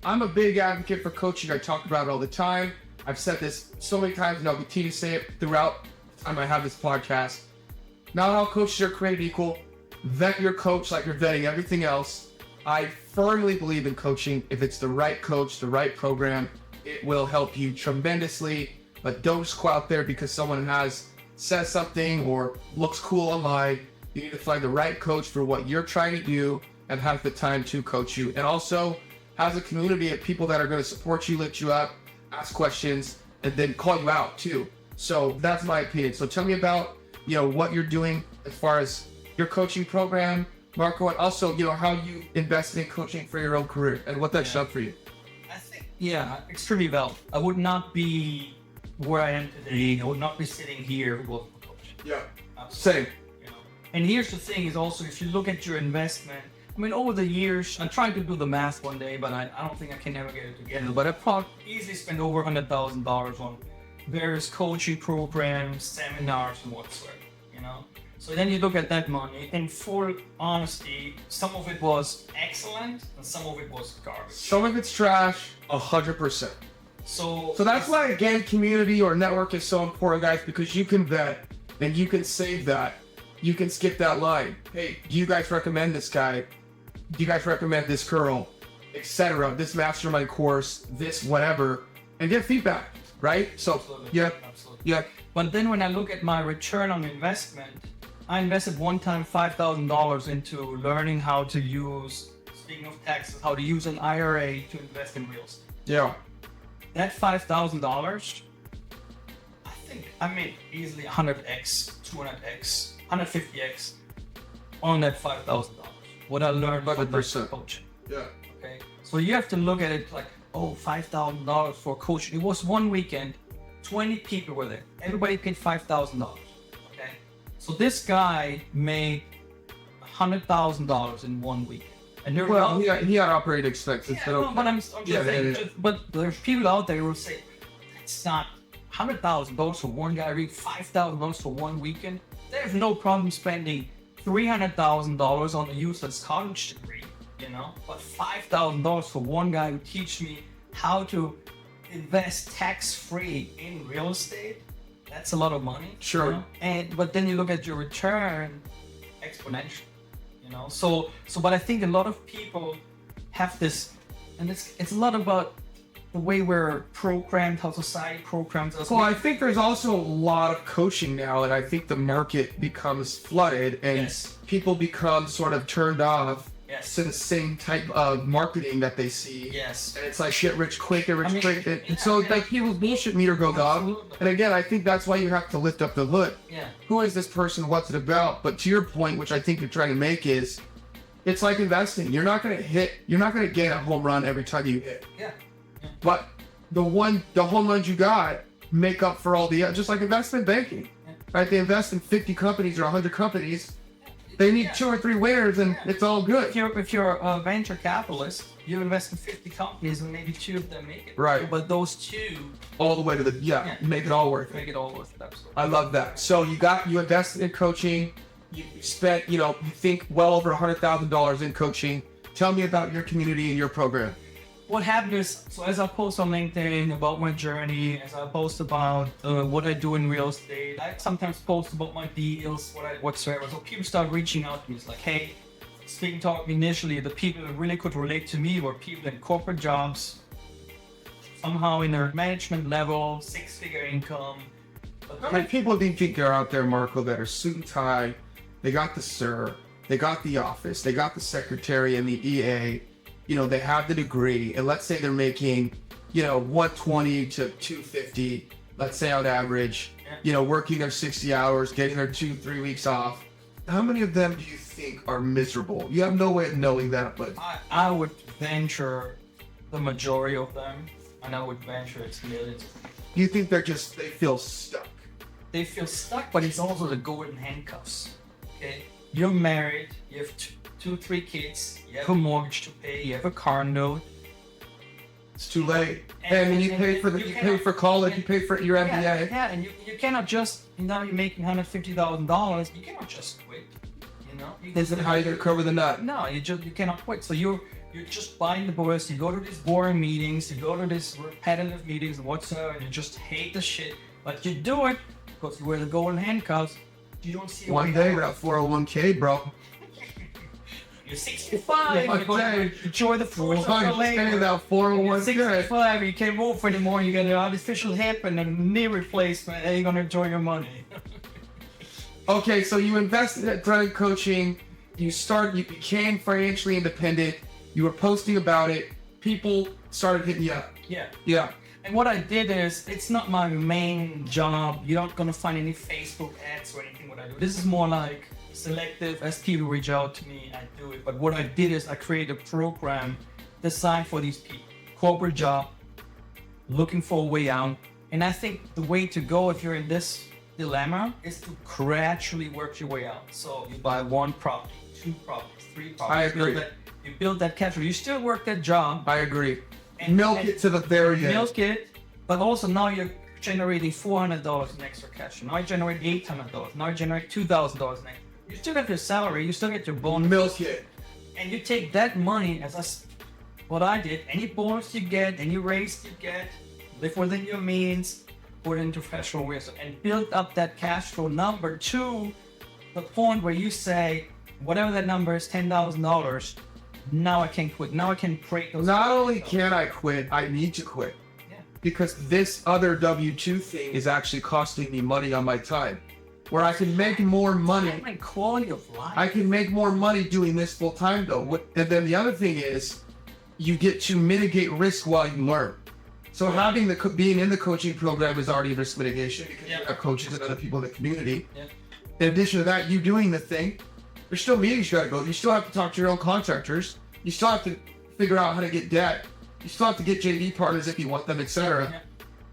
I'm a big advocate for coaching. I talk about it all the time. I've said this so many times, and I'll continue to say it throughout the time I have this podcast. Not all coaches are created equal. Vet your coach like you're vetting everything else. I firmly believe in coaching. If it's the right coach, the right program, it will help you tremendously. But don't just go out there because someone has said something or looks cool online. You need to find the right coach for what you're trying to do and have the time to coach you. And also has a community of people that are going to support you, lift you up, ask questions, and then call you out too. So that's my opinion. So tell me about, what you're doing as far as your coaching program, Marco, and also, how you invested in coaching for your own career and what that's done for you. I think, extremely well. I would not be where I am today. I would not be sitting here with a coach. Yeah. Absolutely. Same. And here's the thing is also, if you look at your investment, over the years, I'm trying to do the math one day, but I don't think I can ever get it together. But I probably easily spend over $100,000 on various coaching programs, seminars, and whatsoever, So then you look at that money, in full honesty, some of it was excellent, and some of it was garbage. Some of it's trash, 100%. So that's why, again, community or network is so important, guys, because you can vet and you can save that. You can skip that line. Hey, do you guys recommend this guy? Do you guys recommend this girl, etc.? This mastermind course, this whatever, and get feedback, right? So, absolutely. Yeah. But then when I look at my return on investment, I invested one time $5,000 into learning how to use, speaking of taxes, how to use an IRA to invest in real estate. Yeah. That $5,000, I think I made easily 100x, 200x, 150x on that $5,000. What I learned with the coaching. Yeah. Okay. So you have to look at it like, $5,000 for coaching. It was one weekend, 20 people were there. Everybody paid $5,000. Okay. So this guy made $100,000 in 1 week. And he had operating expenses. But I'm just saying. But there's people out there who will say, that's not $100,000 for one guy, read $5,000 for 1 weekend. There's no problem spending $300,000 on a useless college degree, but $5,000 for one guy who teach me how to invest tax-free in real estate, that's a lot of money. Sure. But then you look at your return exponential, but I think a lot of people have this, and it's a lot about the way we're programmed, how society programs us. Well, I think there's also a lot of coaching now, and I think the market becomes flooded, and people become sort of turned off to the same type of marketing that they see. Yes. And it's like get rich quick, and so like people's bullshit meter goes off. And again, I think that's why you have to lift up the hood. Yeah. Who is this person? What's it about? But to your point, which I think you're trying to make is, it's like investing. You're not gonna get a home run every time you hit. Yeah. But the home runs you got make up for all the, just like investment banking, right? They invest in 50 companies or 100 companies. They need 2 or 3 winners, and it's all good. If you're a venture capitalist, you invest in 50 companies, and maybe 2 of them make it. Right. But those 2 all the way to the make it all worth it. Make it all worth it. Absolutely. I love that. So you invested in coaching. You spent, you think well over $100,000 in coaching. Tell me about your community and your program. What happened is, so as I post on LinkedIn about my journey, as I post about what I do in real estate, I sometimes post about my deals, whatsoever. So people start reaching out to me. It's like, hey, speaking talk initially, the people that really could relate to me were people in corporate jobs, somehow in their management level, 6-figure income. How many people do you think are out there, Marco, that are suit and tie? They got the sir, they got the office, they got the secretary and the EA. They have the degree, and let's say they're making, 120 to 250, let's say on average, working their 60 hours, getting their 2-3 weeks off. How many of them do you think are miserable? You have no way of knowing that, but I would venture the majority of them, and I would venture it's millions. You think they feel stuck? They feel stuck, but it's also the golden handcuffs. Okay, you're married, you have 2-3 kids, you have a mortgage to pay, you have a car note. It's too late. And you pay for college, you pay for your MBA. Yeah, and you cannot just, now you're making $150,000, you cannot just quit. This is how you're gonna cover the nut. No, you cannot quit. So you're You're just buying the books. You go to these boring meetings. You go to these repetitive meetings and whatsoever, and you just hate the shit. But you do it because you wear the golden handcuffs. You don't see One day that 401k, bro. You're 65. One day. Enjoy the fruits of the Stay labor. that You're 401k. 65. You can't move anymore. You get an artificial hip and a knee replacement, and you're gonna enjoy your money. Okay, so you invested at Threaded Coaching. You became financially independent. You were posting about it. People started hitting you up. Yeah. Yeah. And what I did is, it's not my main job. You're not gonna find any Facebook ads or anything what I do. This is more like selective. As people reach out to me, I do it. But what I did is I created a program designed for these people. Corporate job, looking for a way out. And I think the way to go if you're in this dilemma is to gradually work your way out. So you buy one property, two properties, three properties. I agree. You build that capital. You still work that job. I agree. And- Milk and- it to the very end. Milk it, but also now you're generating $400 in extra cash. Now you generate $800. Now you generate $2,000 in extra. You still get your salary, you still get your bonus, Milk it. and you take that money what I did. Any bonus you get, any raise you get, live within your means, put it into professional wisdom, and build up that cash flow number to the point where you say, whatever that number is, $10,000. Now I can quit. Now I can break those. Not only can I quit, I need to quit. Yeah. Because this other W-2 thing is actually costing me money on my time. Where I can make more money. My quality of life. I can make more money doing this full time though. And then the other thing is, you get to mitigate risk while you learn. So having being in the coaching program is already risk mitigation because you have coaches and other people in the community. Yeah. In addition to that, you doing the thing, there's still meetings you gotta go. You still have to talk to your own contractors. You still have to figure out how to get debt. You still have to get JV partners if you want them, etc. Yeah.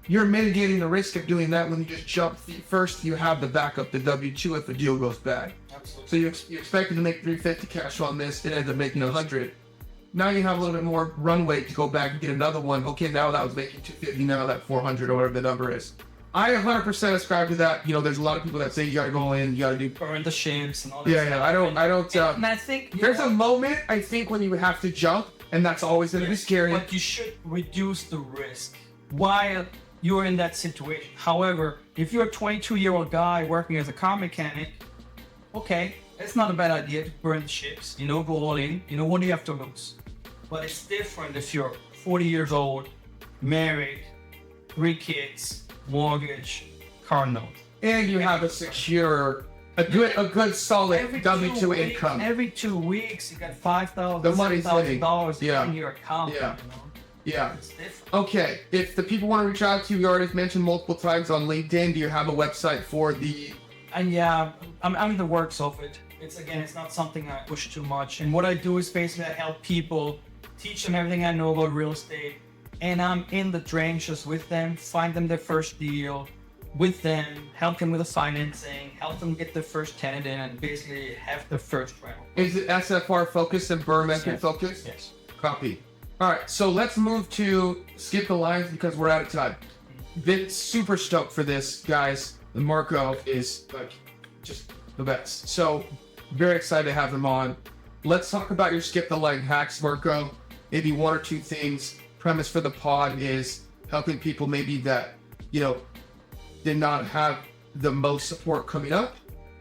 You're mitigating the risk of doing that when you just jump feet first. You have the backup, the W-2 if the deal goes bad. Absolutely. So you expected to make 350 cash on this, it ended up making 100. Now you have a little bit more runway to go back and get another one. Okay, now that was making 250, now that 400 or whatever the number is. I 100% ascribe to that. You know, there's a lot of people that say you gotta go in, you gotta do. Burn the ships and all that. Yeah, I don't. And I think There's a moment I think when you have to jump, and that's always gonna be scary. But you should reduce the risk while you're in that situation. However, if you're a 22-year-old guy working as a car mechanic, okay, it's not a bad idea to burn the ships. You know, go all in. You know, what do you have to lose? But it's different if you're 40 years old, married, 3 kids, mortgage, car note. And you have a secure, a good solid W-2 income. Every 2 weeks, you got $5,000, The money's hitting. $6,000 Yeah. in your account. Yeah. You know? Yeah. It's different. Okay. If the people want to reach out to you, you already mentioned multiple times on LinkedIn. Do you have a website for the? And yeah, I'm in the works of it. It's not something I push too much. And what I do is basically I help people, teach them everything I know about real estate, and I'm in the trenches with them, find them their first deal with them, help them with the financing, help them get their first tenant in, and basically have the first rental. Is it SFR focused and Burr method Yes. focused? Yes. Copy. All right. So let's move to skip the lines because we're out of time. Been super stoked for this, guys. Marco is like just the best. So very excited to have him on. Let's talk about your skip the line hacks, Marco. Maybe one or two things. Premise for the pod is helping people maybe that, you know, did not have the most support coming up.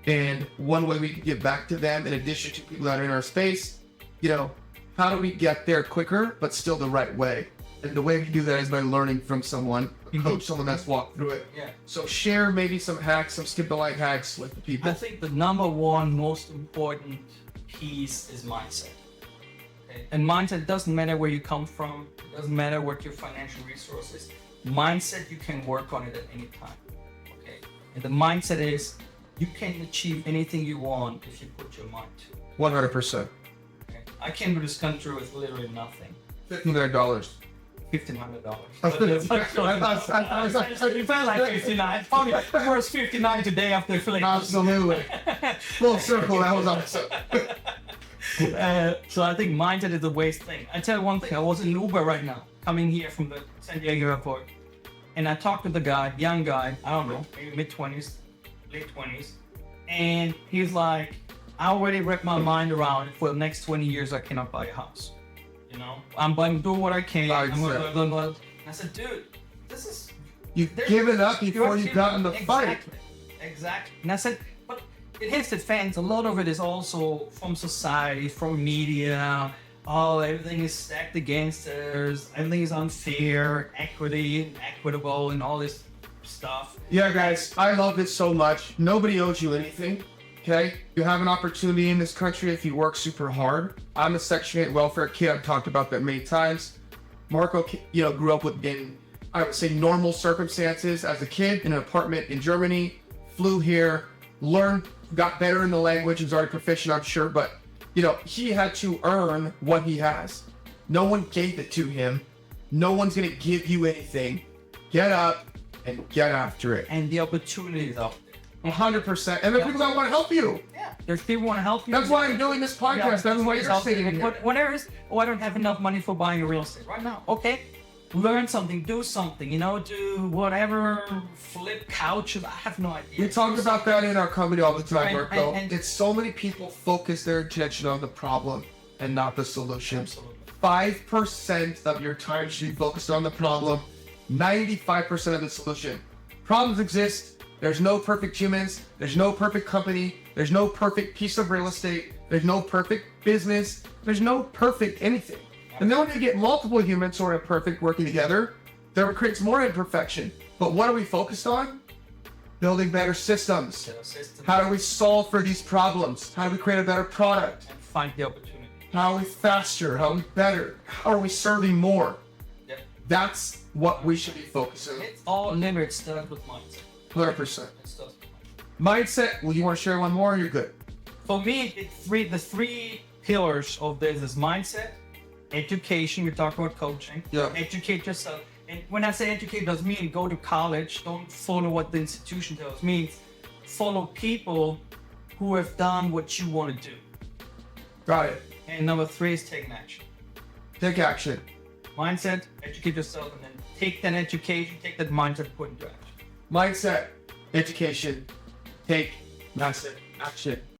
And one way we can get back to them, in addition to people that are in our space, you know, how do we get there quicker, but still the right way? And the way we do that is by learning from someone, a coach, someone that's walked through it. Yeah. So share maybe some hacks, some skip the line hacks with the people. I think the number one most important piece is mindset. Okay? And mindset doesn't matter where you come from, it doesn't matter what your financial resources. Mindset, you can work on it at any time. Okay. And the mindset is you can achieve anything you want if you put your mind to it. 100%. Okay? I came to this country with literally nothing. $1,500. $1,500. I thought- It felt like 59. Probably the first 59 today after feeling. Absolutely. Full circle, that was awesome. So I think mindset is the waste thing. I tell you one thing, I was in Uber right now, coming here from the San Diego airport, and I talked to the guy, young guy, I don't know, maybe mid-20s, late 20s, and he's like, I already wrapped my mind around it. For the next 20 years, I cannot buy a house. You know, I'm doing what I can. Right, I'm sir. gonna. I said, dude, this is. You've given up before you got in the fight. Exactly. And I said, but it hits the fans. A lot of it is also from society, from media. Oh, everything is stacked against us. Everything is unfair, equity, equitable, and all this stuff. Yeah, guys, I love it so much. Nobody owes you anything. Okay? You have an opportunity in this country if you work super hard. I'm a Section 8 welfare kid. I've talked about that many times. Marco, grew up in, I would say, normal circumstances as a kid in an apartment in Germany. Flew here, learned, got better in the language, is already proficient, I'm sure, but he had to earn what he has. No one gave it to him. No one's gonna give you anything. Get up and get after it. And the opportunities out there. 100%. And there's people that want to help you. Yeah. There's people who want to help you. That's why I'm doing this podcast. That's why you're sitting here. Whatever it is, I don't have enough money for buying a real estate right now. Okay. Learn something, do something, do whatever, flip couches. I have no idea. We talk about that in our company all the time, Marco. and- It's so many people focus their attention on the problem and not the solution. Absolutely. 5% of your time should be focused on the problem, 95% of the solution. Problems exist. There's no perfect humans. There's no perfect company. There's no perfect piece of real estate. There's no perfect business. There's no perfect anything. And then when you get multiple humans who are imperfect working together, that creates more imperfection. But what are we focused on? Building better systems. How do we solve for these problems? How do we create a better product? And find the opportunity. How are we faster? How are we better? How are we serving more? Yep. That's what we should be focusing on. It's all limited stuff with mindset. 100%. It starts with mindset. Mindset. Well, you want to share one more? Or you're good. For me, the three pillars of this is mindset, education. We talk about coaching. Yeah. Educate yourself. And when I say educate, it doesn't mean go to college. Don't follow what the institution tells. It means follow people who have done what you want to do. Got it. And number 3 is taking action. Take action. Mindset, educate yourself, and then take that education, take that mindset, put into action. Mindset. Education. Take massive action.